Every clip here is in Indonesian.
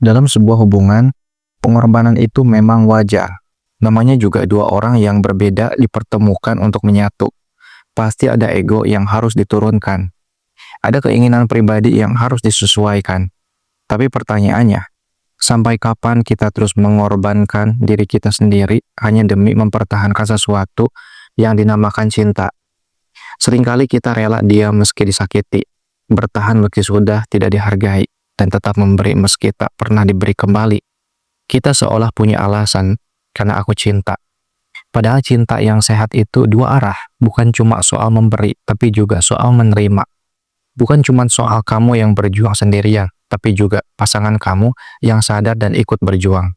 Dalam sebuah hubungan, pengorbanan itu memang wajar. Namanya juga dua orang yang berbeda dipertemukan untuk menyatu. Pasti ada ego yang harus diturunkan. Ada keinginan pribadi yang harus disesuaikan. Tapi pertanyaannya, sampai kapan kita terus mengorbankan diri kita sendiri hanya demi mempertahankan sesuatu yang dinamakan cinta? Seringkali kita rela diam meski disakiti, bertahan meski sudah tidak dihargai, dan tetap memberi meski tak pernah diberi kembali. Kita seolah punya alasan, karena aku cinta. Padahal cinta yang sehat itu dua arah, bukan cuma soal memberi, tapi juga soal menerima. Bukan cuma soal kamu yang berjuang sendirian, tapi juga pasangan kamu yang sadar dan ikut berjuang.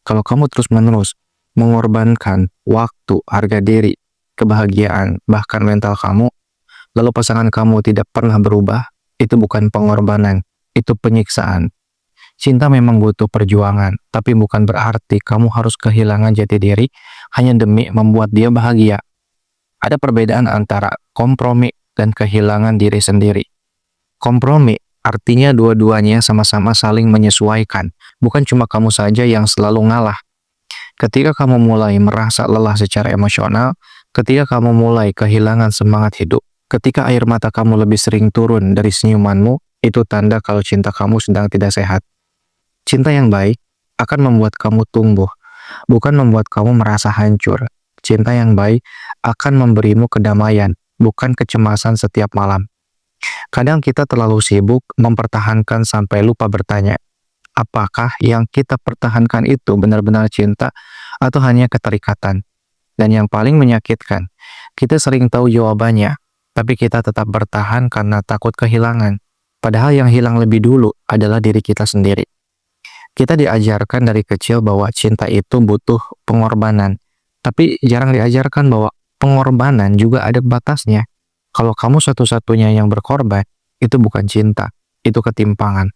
Kalau kamu terus-menerus mengorbankan waktu, harga diri, kebahagiaan, bahkan mental kamu, lalu pasangan kamu tidak pernah berubah, itu bukan pengorbanan, itu penyiksaan. Cinta memang butuh perjuangan, tapi bukan berarti kamu harus kehilangan jati diri hanya demi membuat dia bahagia. Ada perbedaan antara kompromi dan kehilangan diri sendiri. Kompromi artinya dua-duanya sama-sama saling menyesuaikan, bukan cuma kamu saja yang selalu ngalah. Ketika kamu mulai merasa lelah secara emosional, ketika kamu mulai kehilangan semangat hidup, ketika air mata kamu lebih sering turun dari senyumanmu, itu tanda kalau cinta kamu sedang tidak sehat. Cinta yang baik akan membuat kamu tumbuh, bukan membuat kamu merasa hancur. Cinta yang baik akan memberimu kedamaian, bukan kecemasan setiap malam. Kadang kita terlalu sibuk mempertahankan sampai lupa bertanya, apakah yang kita pertahankan itu benar-benar cinta atau hanya keterikatan? Dan yang paling menyakitkan, kita sering tahu jawabannya, tapi kita tetap bertahan karena takut kehilangan. Padahal yang hilang lebih dulu adalah diri kita sendiri. Kita diajarkan dari kecil bahwa cinta itu butuh pengorbanan, tapi jarang diajarkan bahwa pengorbanan juga ada batasnya. Kalau kamu satu-satunya yang berkorban, itu bukan cinta, itu ketimpangan.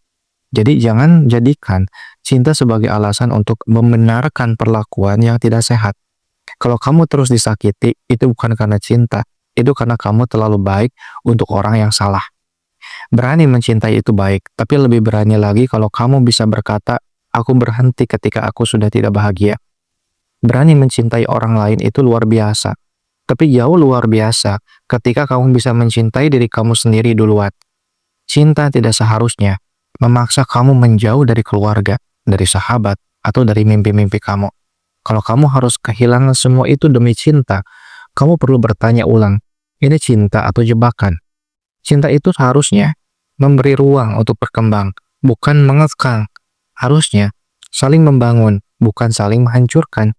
Jadi jangan jadikan cinta sebagai alasan untuk membenarkan perlakuan yang tidak sehat. Kalau kamu terus disakiti, itu bukan karena cinta, itu karena kamu terlalu baik untuk orang yang salah. Berani mencintai itu baik, tapi lebih berani lagi kalau kamu bisa berkata, aku berhenti ketika aku sudah tidak bahagia. Berani mencintai orang lain itu luar biasa. Tapi jauh luar biasa ketika kamu bisa mencintai diri kamu sendiri duluan. Cinta tidak seharusnya memaksa kamu menjauh dari keluarga, dari sahabat, atau dari mimpi-mimpi kamu. Kalau kamu harus kehilangan semua itu demi cinta, kamu perlu bertanya ulang, ini cinta atau jebakan? Cinta itu seharusnya memberi ruang untuk berkembang, bukan mengekang. Harusnya saling membangun, bukan saling menghancurkan.